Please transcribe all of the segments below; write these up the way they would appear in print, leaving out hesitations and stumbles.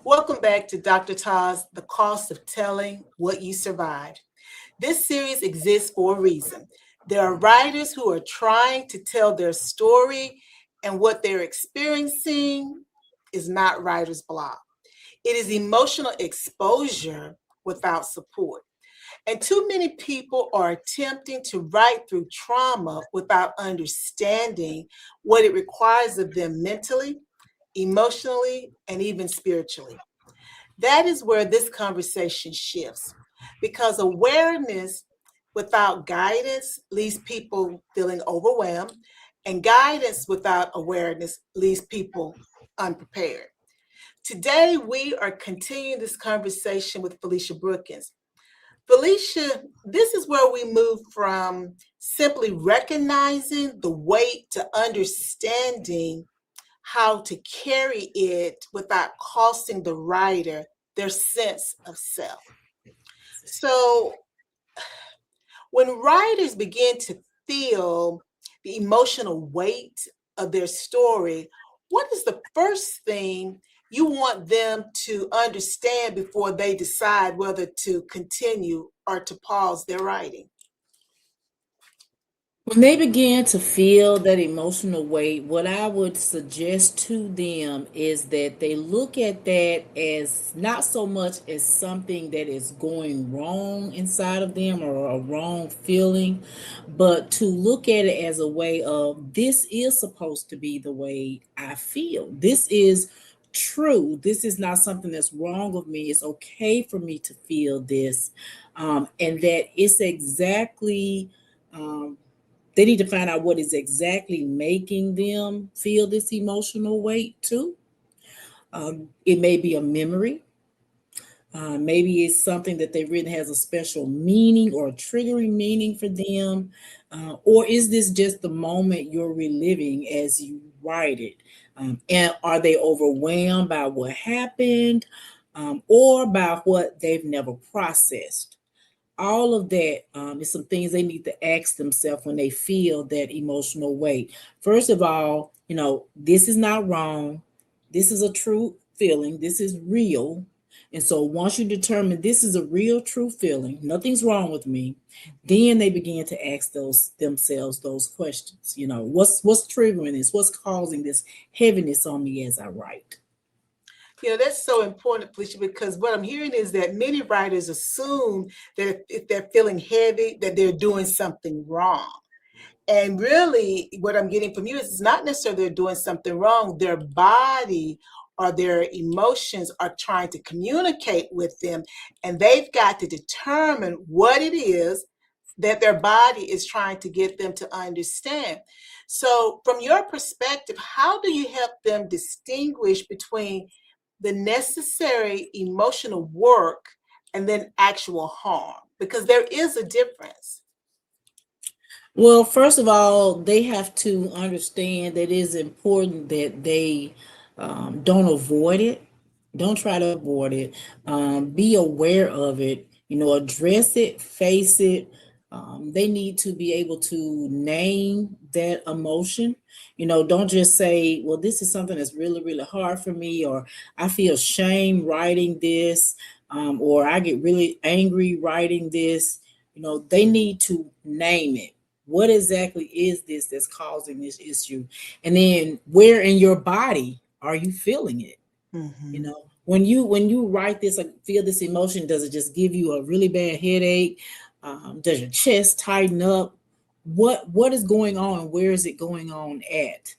Welcome back to Dr. Ta's The Cost of Telling What You Survived. This series exists for a reason. There are writers who are trying to tell their story, and what they're experiencing is not writer's block. It is emotional exposure without support. And too many people are attempting to write through trauma without understanding what it requires of them mentally, emotionally, and even spiritually. That is where this conversation shifts because awareness without guidance leaves people feeling overwhelmed, and guidance without awareness leaves people unprepared. Today, we are continuing this conversation with Felicia Brookins. Felicia, this is where we move from simply recognizing the weight to understanding how to carry it without costing the writer their sense of self. So, when writers begin to feel the emotional weight of their story, what is the first thing you want them to understand before they decide whether to continue or to pause their writing? When they begin to feel that emotional weight, what I would suggest to them is that they look at that as not so much as something that is going wrong inside of them or a wrong feeling, but to look at it as a way of this is supposed to be the way I feel. This is true. This is not something that's wrong with me. It's okay for me to feel this. And that it's exactly. They need to find out what is exactly making them feel this emotional weight too. It may be a memory. Maybe it's something that they've written has a special meaning or a triggering meaning for them. Or is this just the moment you're reliving as you write it? And are they overwhelmed by what happened or by what they've never processed? All of that is some things they need to ask themselves when they feel that emotional weight. First of all, this is not wrong. This is a true feeling. This is real. And so once you determine this is a real true feeling, nothing's wrong with me, then they begin to ask those themselves those questions. What's triggering this? What's causing this heaviness on me as I write? That's so important, Felicia, because what I'm hearing is that many writers assume that if they're feeling heavy, that they're doing something wrong. And really, what I'm getting from you is it's not necessarily they're doing something wrong. Their body or their emotions are trying to communicate with them, and they've got to determine what it is that their body is trying to get them to understand. So, from your perspective, how do you help them distinguish between the necessary emotional work and then actual harm? Because there is a difference. Well, first of all, they have to understand that it is important that they don't avoid it. Don't try to avoid it. Be aware of it. Address it, face it. They need to be able to name that emotion. Don't just say, well, this is something that's really, really hard for me, or I feel shame writing this, or I get really angry writing this. They need to name it. What exactly is this that's causing this issue? And then where in your body are you feeling it? Mm-hmm. When you write this, like feel this emotion, does it just give you a really bad headache? Does your chest tighten up? What is going on? Where is it going on at?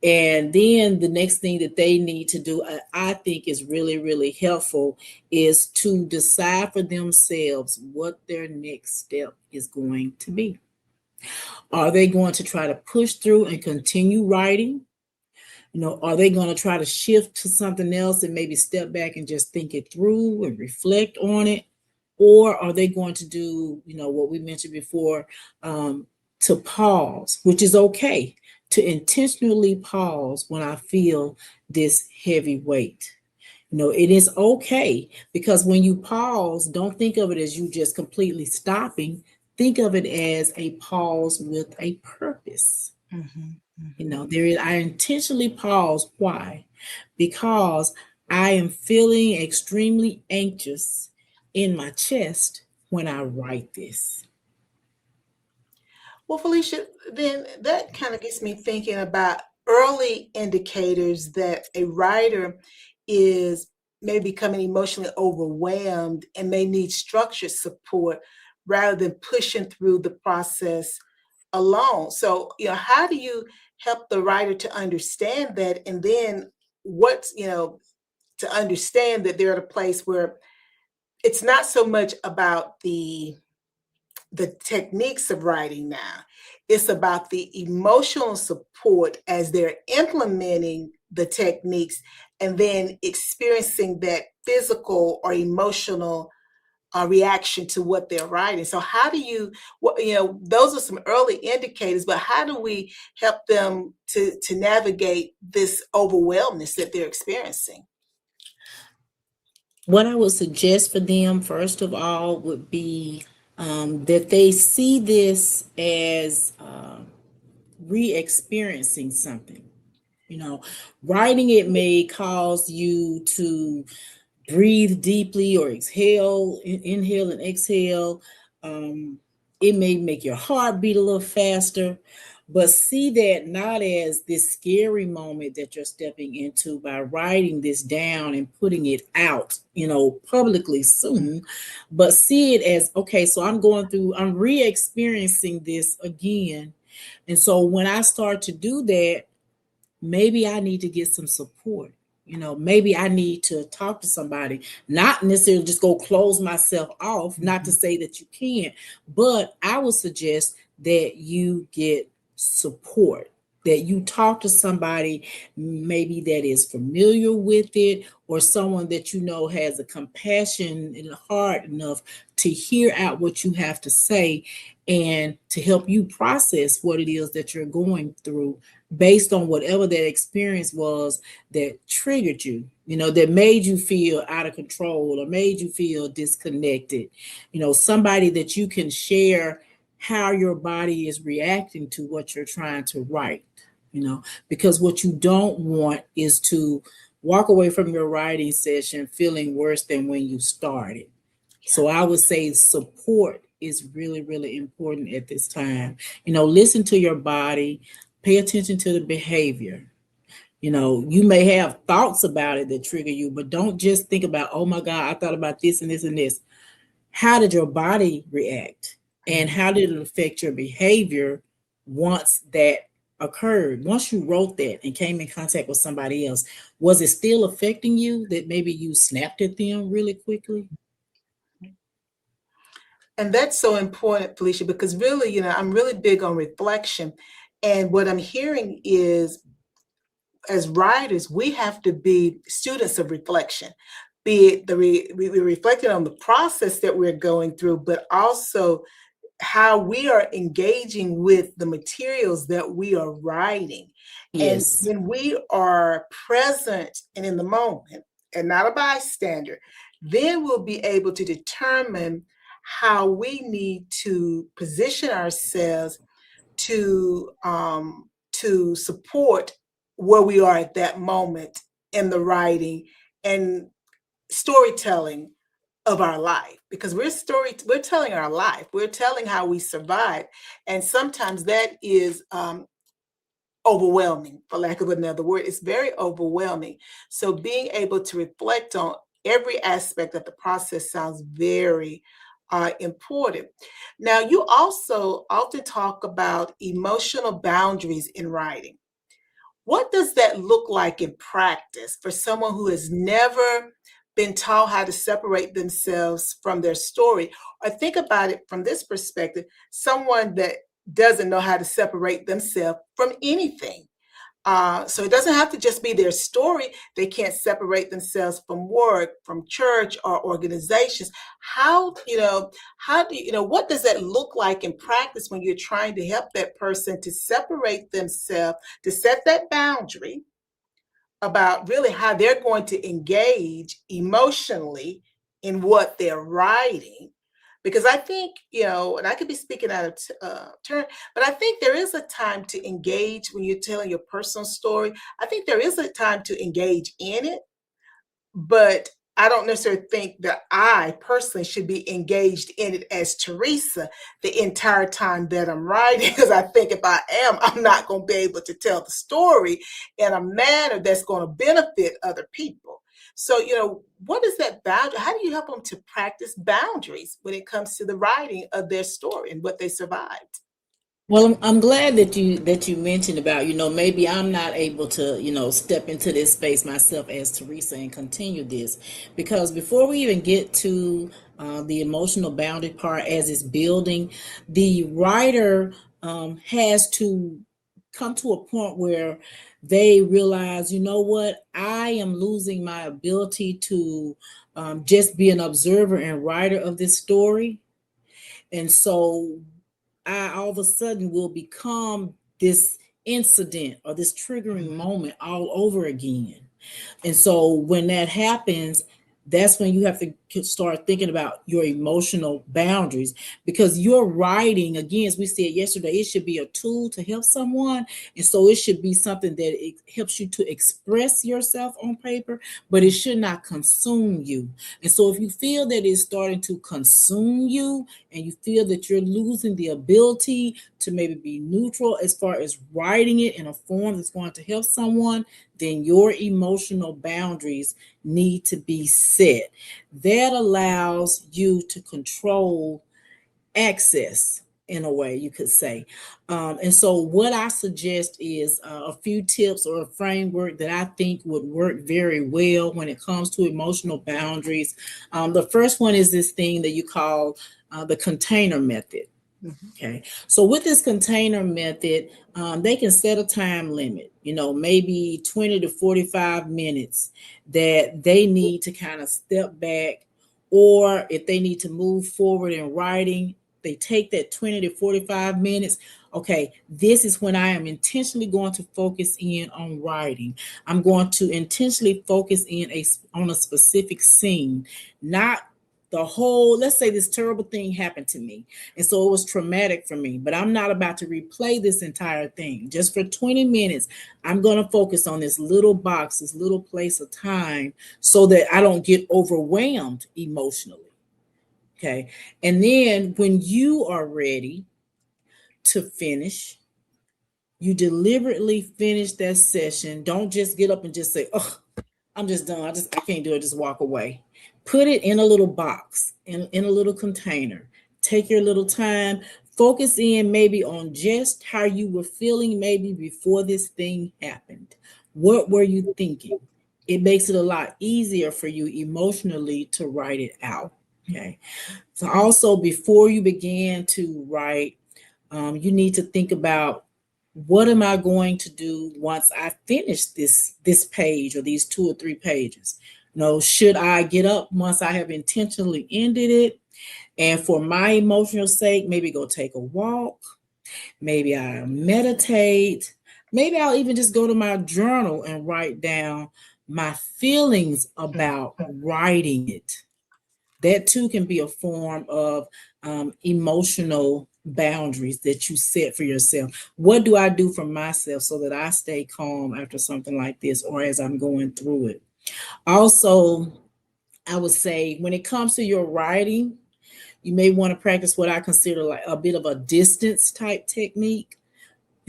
And then the next thing that they need to do, I think is really, really helpful, is to decide for themselves what their next step is going to be. Are they going to try to push through and continue writing? Are they going to try to shift to something else and maybe step back and just think it through and reflect on it? Or are they going to do, what we mentioned before, to pause, which is okay, to intentionally pause when I feel this heavy weight? It is okay because when you pause, don't think of it as you just completely stopping. Think of it as a pause with a purpose. Mm-hmm. Mm-hmm. I intentionally pause. Why? Because I am feeling extremely anxious in my chest when I write this. Well, Felicia, then that kind of gets me thinking about early indicators that a writer is maybe becoming emotionally overwhelmed and may need structured support rather than pushing through the process alone. So, how do you help the writer to understand that? And then to understand that they're at a place where it's not so much about the techniques of writing now. It's about the emotional support as they're implementing the techniques and then experiencing that physical or emotional reaction to what they're writing. So how do those are some early indicators, but how do we help them to navigate this overwhelmness that they're experiencing? What I would suggest for them, first of all, would be that they see this as re experiencing something. You know, writing it may cause you to breathe deeply or exhale, inhale and exhale. Um, it may make your heart beat a little faster, but see that not as this scary moment that you're stepping into by writing this down and putting it out, publicly soon, but see it as okay, so I'm re experiencing this again. And so when I start to do that, maybe I need to get some support. Maybe I need to talk to somebody, not necessarily just go close myself off, not to say that you can't, but I would suggest that you get support, that you talk to somebody maybe that is familiar with it, or someone that has a compassion and a heart enough to hear out what you have to say and to help you process what it is that you're going through based on whatever that experience was that triggered you, that made you feel out of control or made you feel disconnected. Somebody that you can share how your body is reacting to what you're trying to write, because what you don't want is to walk away from your writing session feeling worse than when you started. So I would say support is really, really important at this time. Listen to your body, pay attention to the behavior. You may have thoughts about it that trigger you, but don't just think about, oh my God, I thought about this and this and this. How did your body react? And how did it affect your behavior once that occurred? Once you wrote that and came in contact with somebody else, was it still affecting you that maybe you snapped at them really quickly? And that's so important, Felicia, because really, I'm really big on reflection. And what I'm hearing is, as writers, we have to be students of reflection, be it we're reflecting on the process that we're going through, but also how we are engaging with the materials that we are writing. And Yes. when we are present and in the moment and not a bystander, then we'll be able to determine how we need to position ourselves to support where we are at that moment in the writing and storytelling of our life, because we're telling our life, we're telling how we survive, and sometimes that is overwhelming, for lack of another word. It's very overwhelming. So being able to reflect on every aspect of the process sounds very important. Now, you also often talk about emotional boundaries in writing. What does that look like in practice for someone who has never been taught how to separate themselves from their story? Or think about it from this perspective, someone that doesn't know how to separate themselves from anything. So it doesn't have to just be their story. They can't separate themselves from work, from church, or organizations. What does that look like in practice when you're trying to help that person to separate themselves, to set that boundary about really how they're going to engage emotionally in what they're writing? Because I think, and I could be speaking out of turn, but I think there is a time to engage when you're telling your personal story. I think there is a time to engage in it, but I don't necessarily think that I personally should be engaged in it as Teresa the entire time that I'm writing, because I think if I am, I'm not going to be able to tell the story in a manner that's going to benefit other people. So, what is that boundary? How do you help them to practice boundaries when it comes to the writing of their story and what they survived? Well, I'm glad that you mentioned about, maybe I'm not able to, step into this space myself as Teresa and continue this, because before we even get to the emotional boundary part as it's building, the writer has to come to a point where they realize, you know what, I am losing my ability to just be an observer and writer of this story. And so I all of a sudden will become this incident or this triggering moment all over again. And so when that happens, that's when you have to start thinking about your emotional boundaries, because your writing, again, as we said yesterday, it should be a tool to help someone. And so it should be something that it helps you to express yourself on paper, but it should not consume you. And so if you feel that it's starting to consume you and you feel that you're losing the ability to maybe be neutral as far as writing it in a form that's going to help someone, then your emotional boundaries need to be set. That allows you to control access in a way, you could say. And so, what I suggest is a few tips or a framework that I think would work very well when it comes to emotional boundaries. The first one is this thing that you call the container method. Okay. So with this container method, they can set a time limit, maybe 20 to 45 minutes that they need to kind of step back, or if they need to move forward in writing, they take that 20 to 45 minutes. Okay, this is when I am intentionally going to focus in on writing. I'm going to intentionally focus on a specific scene, not the whole, let's say this terrible thing happened to me. And so it was traumatic for me, but I'm not about to replay this entire thing. Just for 20 minutes, I'm going to focus on this little box, this little place of time, so that I don't get overwhelmed emotionally. Okay. And then when you are ready to finish, you deliberately finish that session. Don't just get up and just say, oh, I'm just done. I can't do it. Just walk away. Put it in a little box, in a little container. Take your little time. Focus in maybe on just how you were feeling maybe before this thing happened. What were you thinking? It makes it a lot easier for you emotionally to write it out. Okay. So also before you begin to write, you need to think about, what am I going to do once I finish this page or these 2 or 3 pages? Should I get up once I have intentionally ended it? And for my emotional sake, maybe go take a walk. Maybe I meditate. Maybe I'll even just go to my journal and write down my feelings about writing it. That too can be a form of emotional boundaries that you set for yourself. What do I do for myself so that I stay calm after something like this or as I'm going through it? Also, I would say when it comes to your writing, you may want to practice what I consider like a bit of a distance type technique.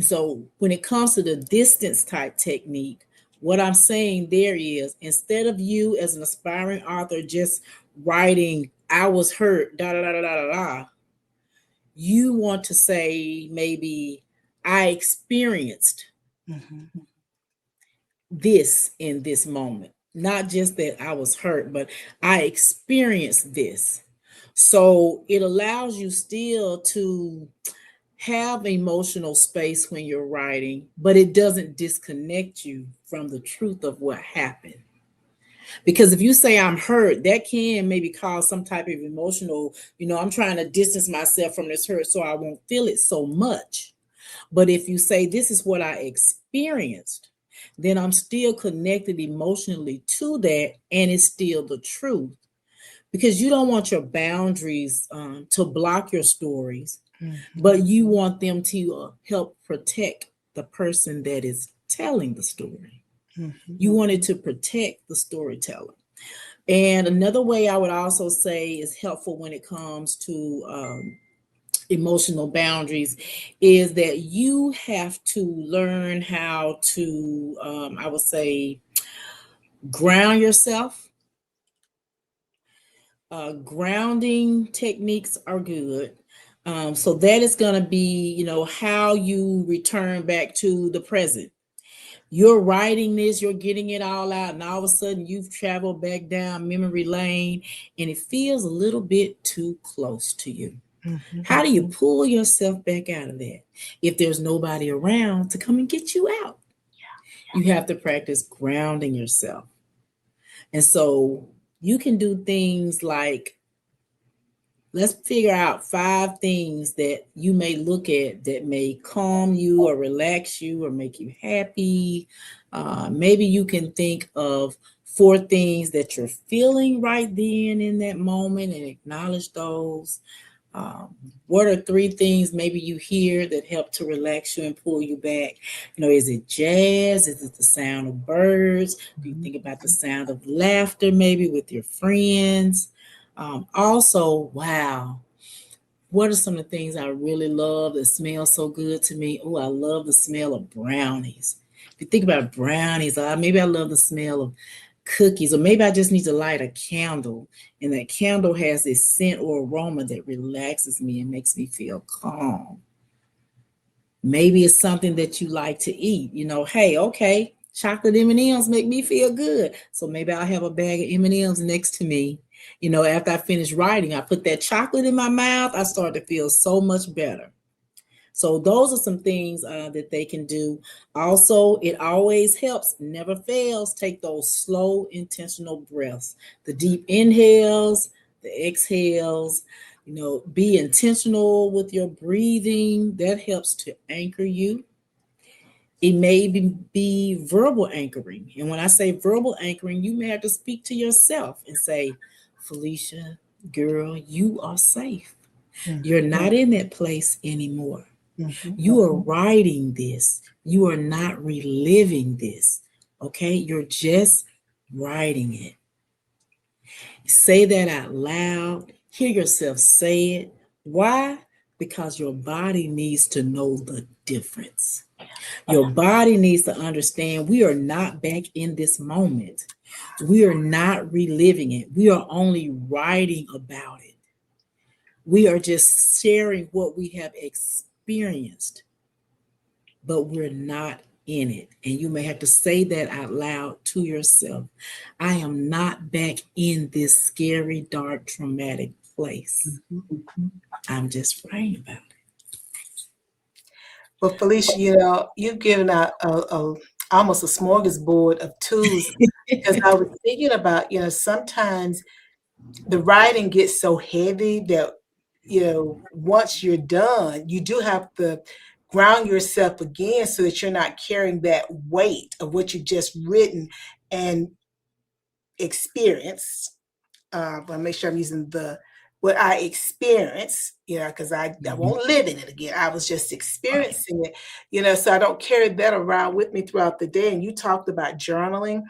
So when it comes to the distance type technique, what I'm saying there is, instead of you as an aspiring author just writing, I was hurt, da da da da da da, you want to say maybe, I experienced this in this moment. Not just that I was hurt, but I experienced this. So it allows you still to have emotional space when you're writing, but it doesn't disconnect you from the truth of what happened. Because if you say I'm hurt, that can maybe cause some type of emotional, I'm trying to distance myself from this hurt so I won't feel it so much. But if you say this is what I experienced, then I'm still connected emotionally to that, and it's still the truth. Because you don't want your boundaries to block your stories, but you want them to help protect the person that is telling the story. You want it to protect the storyteller. And another way I would also say is helpful when it comes to emotional boundaries is that you have to learn how to, I would say, ground yourself. Grounding techniques are good. So that is going to be, how you return back to the present. You're writing this, you're getting it all out, and all of a sudden you've traveled back down memory lane and it feels a little bit too close to you. Mhm. How do you pull yourself back out of that if there's nobody around to come and get you out? You have to practice grounding yourself. And so you can do things like, let's figure out 5 things that you may look at that may calm you or relax you or make you happy. Maybe you can think of 4 things that you're feeling right then in that moment and acknowledge those. What are 3 things maybe you hear that help to relax you and pull you back? Is it jazz? Is it the sound of birds? Do you think about the sound of laughter maybe with your friends? Also, wow, what are some of the things I really love that smell so good to me? Oh, I love the smell of brownies. If you think about brownies, maybe I love the smell of cookies, or maybe I just need to light a candle, and that candle has this scent or aroma that relaxes me and makes me feel calm. Maybe it's something that you like to eat. Hey, okay, chocolate M&Ms make me feel good. So maybe I'll have a bag of M&Ms next to me. After I finish writing, I put that chocolate in my mouth, I start to feel so much better. So those are some things that they can do. Also, it always helps, never fails, take those slow, intentional breaths, the deep inhales, the exhales. Be intentional with your breathing. That helps to anchor you. It may be verbal anchoring. And when I say verbal anchoring, you may have to speak to yourself and say, Felicia, girl, you are safe. You're not in that place anymore. Mhm. You are writing this. You are not reliving this. Okay? You're just writing it. Say that out loud. Hear yourself say it. Why? Because your body needs to know the difference. Your body needs to understand we are not back in this moment. We are not reliving it. We are only writing about it. We are just sharing what we have experienced, but we're not in it. And you may have to say that out loud to yourself. I am not back in this scary, dark, traumatic place. I'm just writing about Well, Felicia, you've given out almost a smorgasbord of tools because I was thinking about, sometimes the writing gets so heavy that, once you're done, you do have to ground yourself again so that you're not carrying that weight of what you've just written and experienced. But make sure I'm using the what I experienced, because I it. won't live in it again. I was just Right. experiencing it, so I don't carry that around with me throughout the day. And you talked about journaling,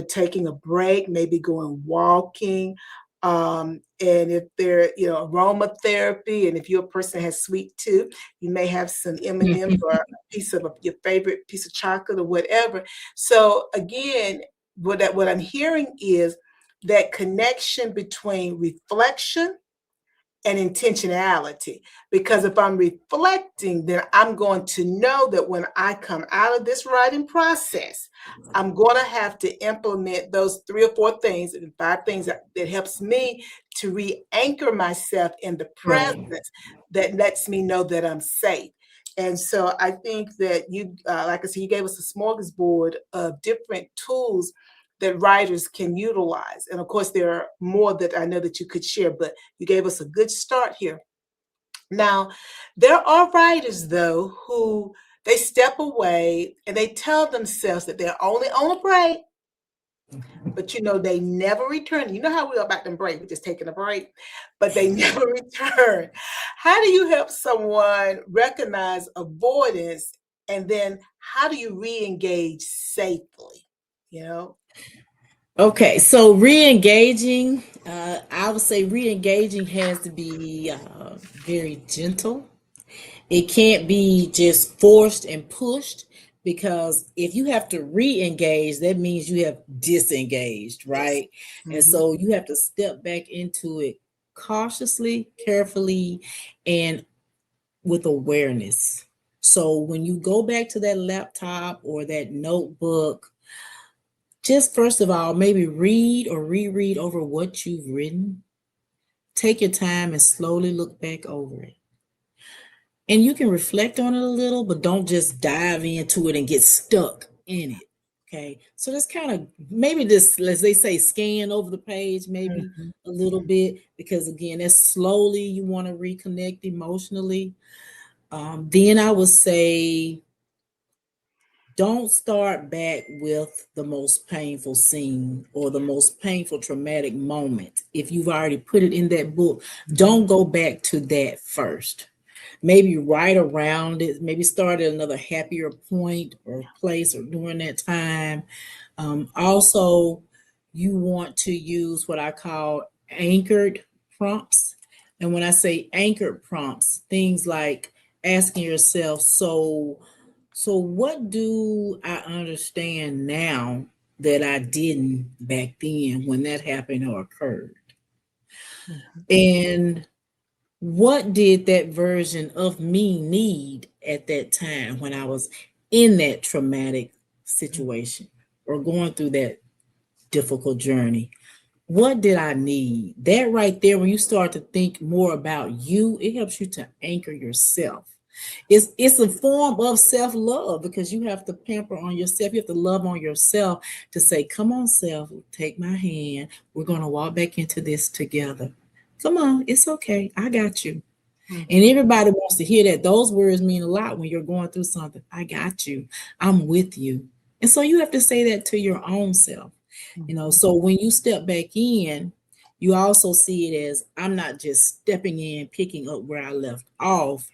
taking a break, maybe going walking. And if there, aromatherapy, and if you're a person that has sweet tooth, you may have some M&Ms or a piece of your favorite piece of chocolate or whatever. So again, what I'm hearing is that connection between reflection and intentionality. Because if I'm reflecting, then I'm going to know that when I come out of this writing process, I'm going to have to implement those 3 or 4 things and 5 things that helps me to re-anchor myself in the Right. presence that lets me know that I'm safe. And so I think that you, like I said, you gave us a smorgasbord of different tools that writers can utilize. And of course, there are more that I know that you could share, but you gave us a good start here. Now, there are writers, though, who they step away and they tell themselves that they're only on a break, but they never return. You know how we are about them break, we're just taking a break, but they never return. How do you help someone recognize avoidance, and then how do you re-engage safely? You know? Okay, so re-engaging, I would say re-engaging has to be very gentle. It can't be just forced and pushed, because if you have to re-engage, that means you have disengaged, Yes. right? And Mm-hmm. so you have to step back into it cautiously, carefully, and with awareness. So when you go back to that laptop or that notebook, just first of all, maybe read or reread over what you've written. Take your time and slowly look back over it. And you can reflect on it a little, but don't just dive into it and get stuck in it. Okay. So that's kind of maybe this, as they say, scan over the page, maybe Mm-hmm. a little bit, because again, that's slowly you want to reconnect emotionally. Then I would say, don't start back with the most painful scene or the most painful traumatic moment. If you've already put it in that book, don't go back to that first. Maybe right around it, maybe start at another happier point or place or during that time. Also, you want to use what I call anchored prompts. And when I say anchored prompts, things like asking yourself, so what do I understand now that I didn't back then when that happened or occurred? Mm-hmm. And what did that version of me need at that time when I was in that traumatic situation or going through that difficult journey? What did I need? That right there, when you start to think more about you, it helps you to anchor yourself. It's a form of self-love, because you have to pamper on yourself. You have to love on yourself to say, come on, self, take my hand. We're gonna walk back into this together. Come on, it's okay. I got you. And Mm-hmm. everybody wants to hear that. Those words mean a lot when you're going through something. I got you. I'm with you. And so you have to say that to your own self. Mm-hmm. So when you step back in, you also see it as, I'm not just stepping in, picking up where I left off.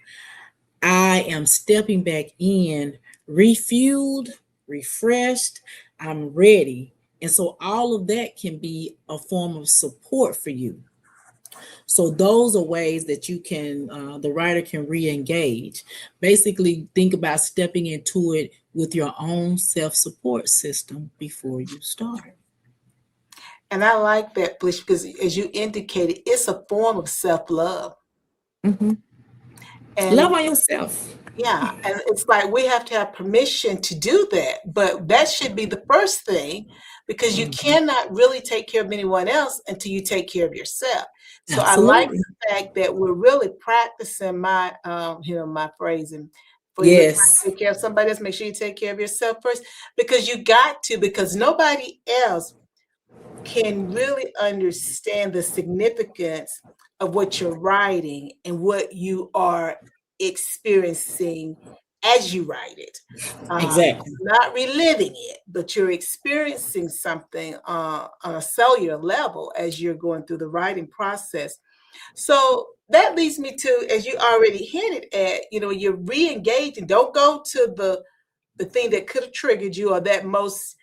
I am stepping back in, refueled, refreshed, I'm ready. And so all of that can be a form of support for you. So those are ways that you can, the writer can re-engage. Basically, think about stepping into it with your own self-support system before you start. And I like that, Felicia, because as you indicated, it's a form of self-love. Mhm. Love And on yourself. yeah, and it's like we have to have permission to do that. But that should be the first thing, because you Mhm. cannot really take care of anyone else until you take care of yourself. So I like Absolutely. the fact that we're really practicing my, my phrasing. For you to Yes. take care of somebody else, make sure you take care of yourself first, because you got to, because nobody else can really understand the significance of what you're writing and what you are experiencing as you write it. Exactly. Not reliving it, but you're experiencing something on a cellular level as you're going through the writing process. So that leads me to, as you already hinted at, you're re-engaging. Don't go to the thing that could have triggered you, or that most,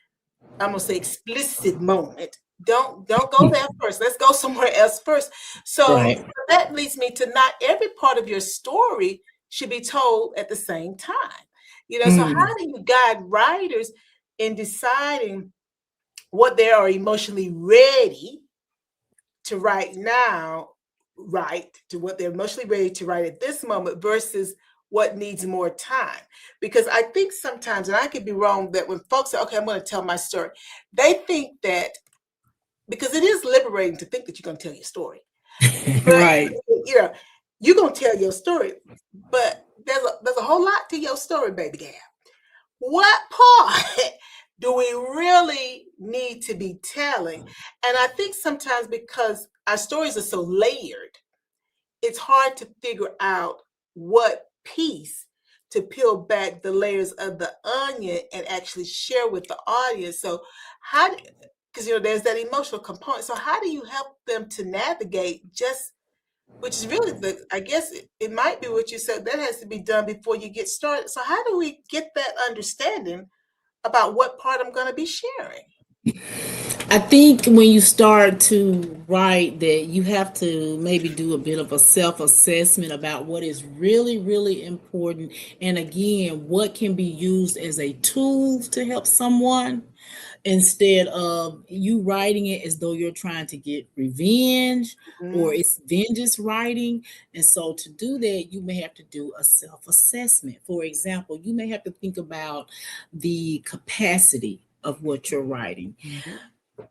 I'm gonna say, explicit moment. Don't go there first. Let's go somewhere else first. So Right. that leads me to, not every part of your story should be told at the same time. So Mm. how do you guide writers in deciding what they are emotionally ready to write now, right, to what they're emotionally ready to write at this moment versus what needs more time? Because I think sometimes, and I could be wrong, that when folks say, okay, I'm going to tell my story, they think that, because it is liberating to think that you're going to tell your story, but Right. you know you're going to tell your story, but there's a whole lot to your story, baby girl. What part do we really need to be telling? And I think sometimes, because our stories are so layered, it's hard to figure out what piece to peel back the layers of the onion and actually share with the audience. So how, because there's that emotional component. So how do you help them to navigate, just, which is really I guess it might be what you said, that has to be done before you get started. So how do we get that understanding about what part I'm going to be sharing? I think when you start to write that you have to maybe do a bit of a self-assessment about what is really, really important. And again, what can be used as a tool to help someone instead of you writing it as though you're trying to get revenge or Mhm. it's vengeance writing. And so to do that, you may have to do a self assessment. For example, you may have to think about the capacity of what you're writing. Mhm.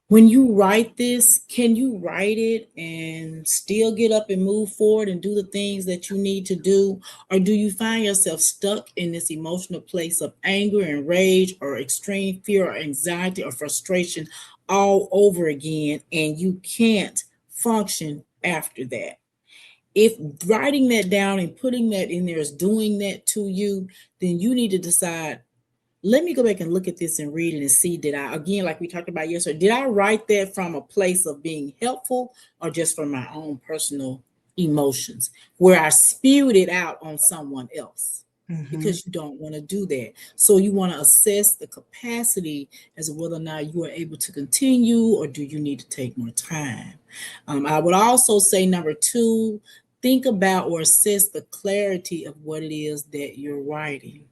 When you write this, can you write it and still get up and move forward and do the things that you need to do? Or do you find yourself stuck in this emotional place of anger and rage or extreme fear or anxiety or frustration all over again and you can't function after that? If writing that down and putting that in there is doing that to you, then you need to decide, let me go back and look at this and read it and see, did I, again, like we talked about yesterday, did I write that from a place of being helpful or just from my own personal emotions where I spewed it out on someone else? Mhm. Because you don't want to do that. So you want to assess the capacity as to whether or not you are able to continue or do you need to take more time. I would also say number two, think about or assess the clarity of what it is that you're writing.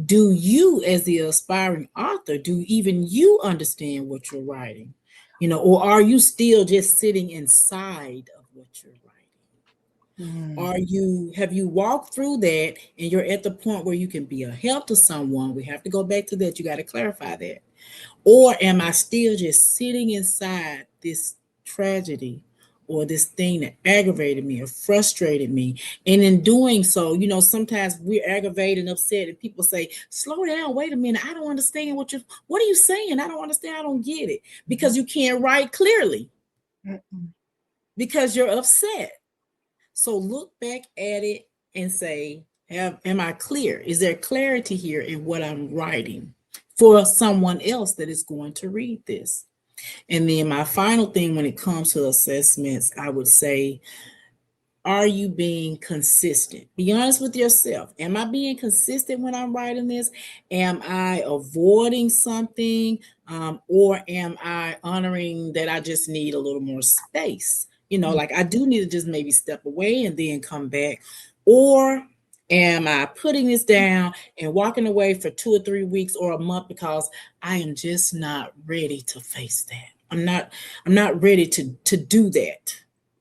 Do you, as the aspiring author, do even you understand what you're writing? Or are you still just sitting inside of what you're writing? Mhm. Have you walked through that and you're at the point where you can be a help to someone? We have to go back to that. You got to clarify that. Or am I still just sitting inside this tragedy or this thing that aggravated me or frustrated me? And in doing so, sometimes we're aggravated and upset, and people say, slow down, wait a minute, I don't understand what are you saying? I don't understand, I don't get it. Mhm. Because you can't write clearly Mhm. because you're upset. So look back at it and say, am I clear? Is there clarity here in what I'm writing for someone else that is going to read this? And then my final thing when it comes to assessments, I would say, are you being consistent? Be honest with yourself. Am I being consistent when I'm writing this? Am I avoiding something? Or am I honoring that I just need a little more space? Like I do need to just maybe step away and then come back. Or am I putting this down and walking away for 2 or 3 weeks or a month because I am just not ready to face that? I'm not ready to do that.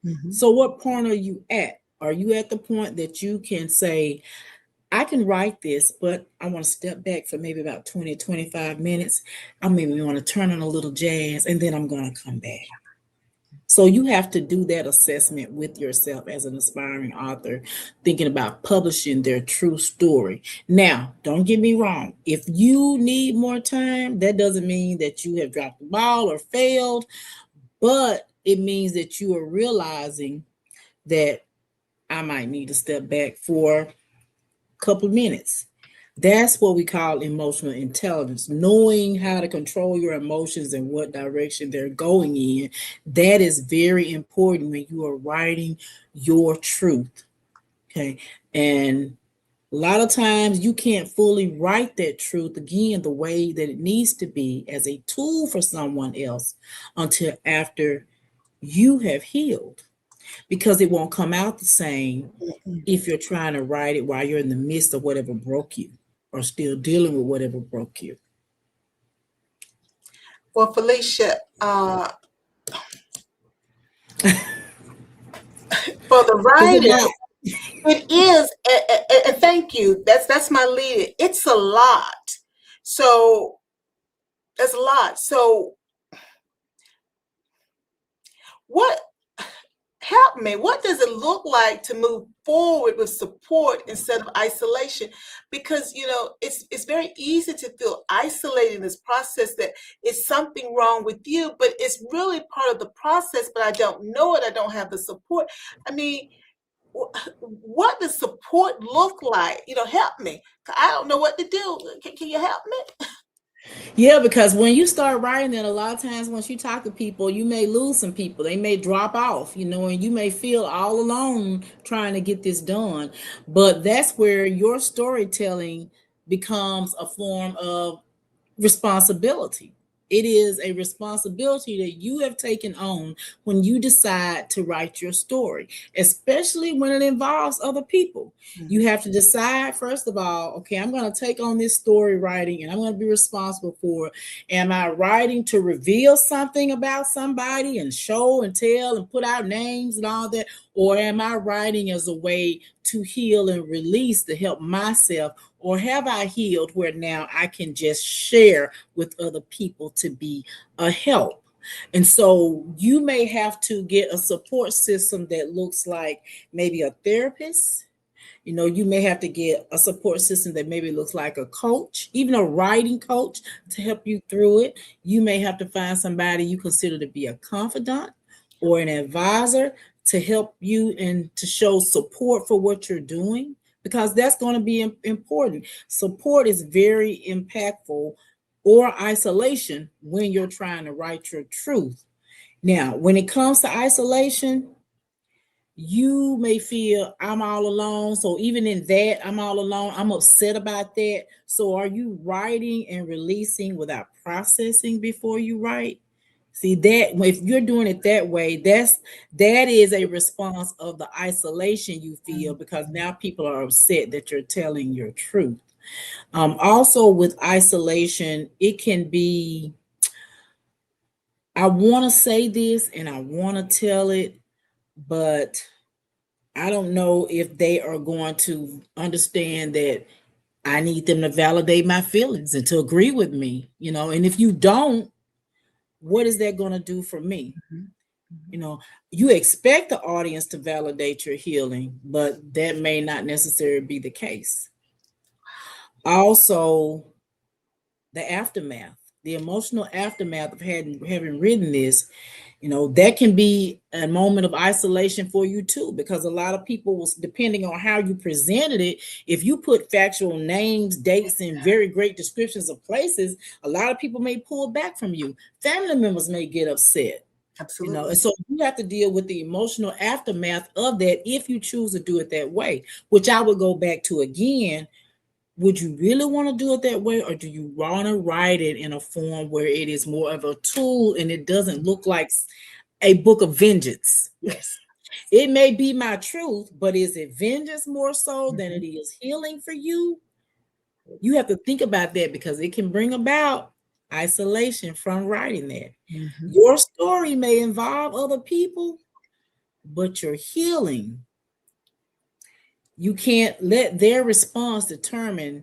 Mhm. So, what point are you at? Are you at the point that you can say, I can write this, but I want to step back for maybe about 20, 25 minutes. I maybe want to turn on a little jazz and then I'm going to come back. So, you have to do that assessment with yourself as an aspiring author, thinking about publishing their true story. Now, don't get me wrong. If you need more time, that doesn't mean that you have dropped the ball or failed, but it means that you are realizing that I might need to step back for a couple of minutes. That's what we call emotional intelligence, knowing how to control your emotions and what direction they're going in. That is very important when you are writing your truth. Okay. And a lot of times you can't fully write that truth again the way that it needs to be as a tool for someone else until after you have healed because it won't come out the same Mhm. if you're trying to write it while you're in the midst of whatever broke you or still dealing with whatever broke you. Well, Felicia, for the It's a writer, lot. it is, and thank you. That's my lead. It's a lot. So that's a lot. So what help me? What does it look like to move forward with support instead of isolation? Because it's very easy to feel isolated in this process that it's something wrong with you, but it's really part of the process, but I don't know it. I don't have the support. I mean, what does support look like? Help me. I don't know what to do. Can you help me? Yeah, because when you start writing it, a lot of times once you talk to people, you may lose some people. They may drop off, and you may feel all alone trying to get this done. But that's where your storytelling becomes a form of responsibility. It is a responsibility that you have taken on when you decide to write your story, especially when it involves other people. You have to decide, first of all, okay, I'm going to take on this story writing and I'm going to be responsible for it. Am I writing to reveal something about somebody and show and tell and put out names and all that? Or am I writing as a way to heal and release to help myself? Or have I healed where now I can just share with other people to be a help? And so you may have to get a support system that looks like maybe a therapist. You may have to get a support system that maybe looks like a coach, even a writing coach to help you through it. You may have to find somebody you consider to be a confidant or an advisor to help you and to show support for what you're doing, because that's going to be important. Support is very impactful, or isolation, when you're trying to write your truth. Now, when it comes to isolation, you may feel I'm all alone. So even in that, I'm all alone, I'm upset about that. So are you writing and releasing without processing before you write? See that if you're doing it that way, that is a response of the isolation you feel, because now people are upset that you're telling your truth. Also with isolation, it can be, I want to say this and I want to tell it, but I don't know if they are going to understand that I need them to validate my feelings and to agree with me, and if you don't, what is that going to do for me? You know, you expect the audience to validate your healing, but that may not necessarily be the case. Also, the aftermath, the emotional aftermath of having written this, that can be a moment of isolation for you too, because a lot of people, depending on how you presented it, if you put factual names, dates, and very great descriptions of places, a lot of people may pull back from you. Family members may get upset. Absolutely. And so you have to deal with the emotional aftermath of that if you choose to do it that way, which I would go back to again. Would you really want to do it that way, or do you want to write it in a form where it is more of a tool and it doesn't look like a book of vengeance? Yes. It may be my truth, but is it vengeance more so than it is healing for you? You have to think about that, because it can bring about isolation from writing that. Your story may involve other people, but your healing, you can't let their response determine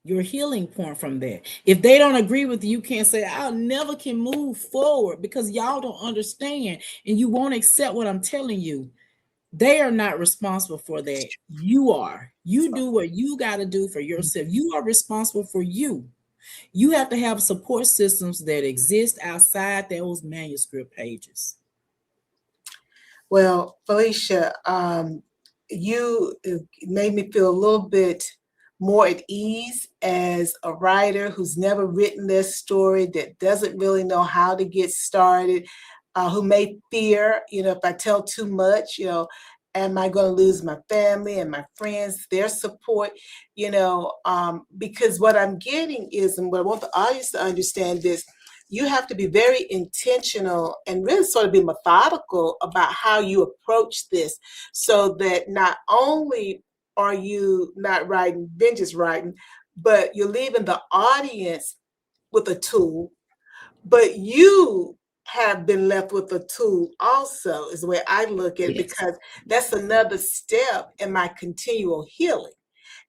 your healing point from that. If they don't agree with you, you can't say, I never can move forward because y'all don't understand and you won't accept what I'm telling you. They are not responsible for that. You are. You do what you got to do for yourself. You are responsible for you. You have to have support systems that exist outside those manuscript pages. Well, Felicia, you made me feel a little bit more at ease as a writer who's never written this story, that doesn't really know how to get started, who may fear, if I tell too much, am I going to lose my family and my friends, their support, because what I'm getting is, and what I want the audience to understand is, you have to be very intentional and really sort of be methodical about how you approach this, so that not only are you not writing vengeance writing, but you're leaving the audience with a tool, but you have been left with a tool also, is the way I look at it, Yes. because that's another step in my continual healing.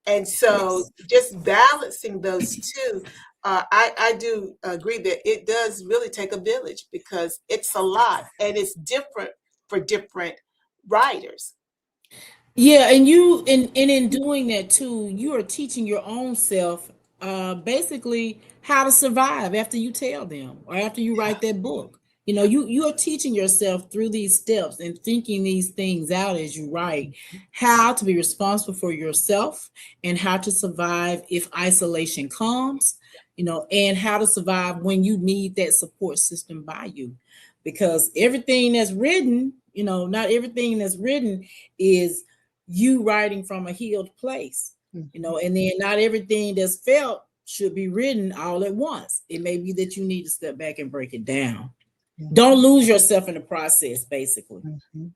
And so Yes. just balancing those two, I do agree that it does really take a village, because it's a lot and it's different for different writers. Yeah, and and in doing that too, you are teaching your own self basically how to survive after you tell them or after you Yeah. write that book. You are teaching yourself through these steps and thinking these things out as you write, how to be responsible for yourself and how to survive if isolation comes, and how to survive when you need that support system by you. Because everything that's written, not everything that's written is you writing from a healed place, Mhm. and then not everything that's felt should be written all at once. It may be that you need to step back and break it down. Don't Mhm. lose yourself in the process, basically. Mhm.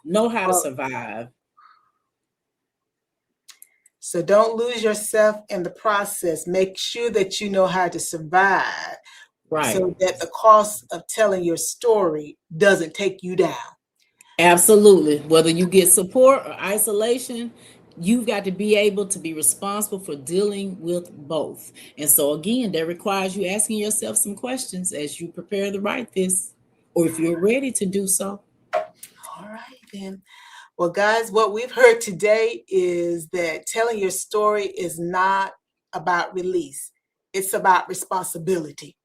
Know how to Well, survive. so don't lose yourself in the process. Make sure that you know how to survive Right. so that the cost of telling your story doesn't take you down. Absolutely. Whether you get support or isolation, you've got to be able to be responsible for dealing with both. And so, again, that requires you asking yourself some questions as you prepare to write this, or if you're ready to do so. All right, then. Well, guys, what we've heard today is that telling your story is not about release, it's about responsibility.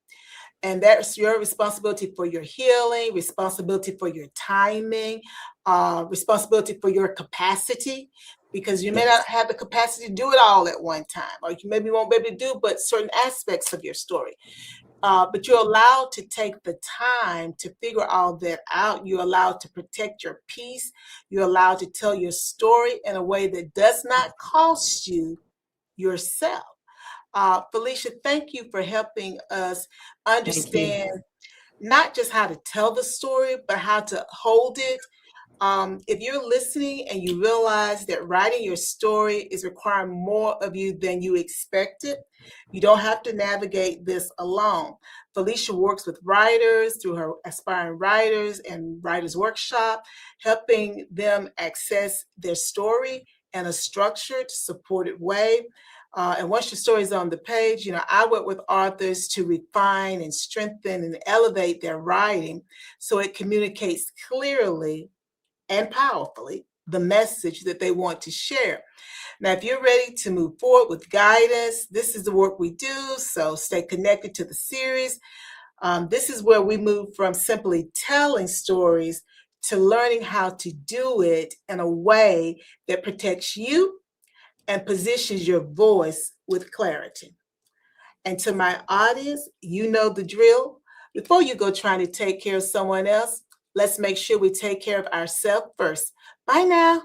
And that's your responsibility for your healing, responsibility for your timing, responsibility for your capacity, because you may not Yes. have the capacity to do it all at one time, or you maybe won't be able to do but certain aspects of your story. But you're allowed to take the time to figure all that out. You're allowed to protect your peace. You're allowed to tell your story in a way that does not cost you yourself. Felicia, thank you for helping us Thank you. understand not just how to tell the story, but how to hold it. If you're listening and you realize that writing your story is requiring more of you than you expected, you don't have to navigate this alone. Felicia works with writers through her Aspiring Writers and Writers Workshop, helping them access their story in a structured, supported way. And once your story is on the page, I work with authors to refine and strengthen and elevate their writing so it communicates clearly and powerfully the message that they want to share. Now, if you're ready to move forward with guidance, this is the work we do. So stay connected to the series. This is where we move from simply telling stories to learning how to do it in a way that protects you and positions your voice with clarity. And to my audience, you know the drill. Before you go trying to take care of someone else, let's make sure we take care of ourselves first. Bye now.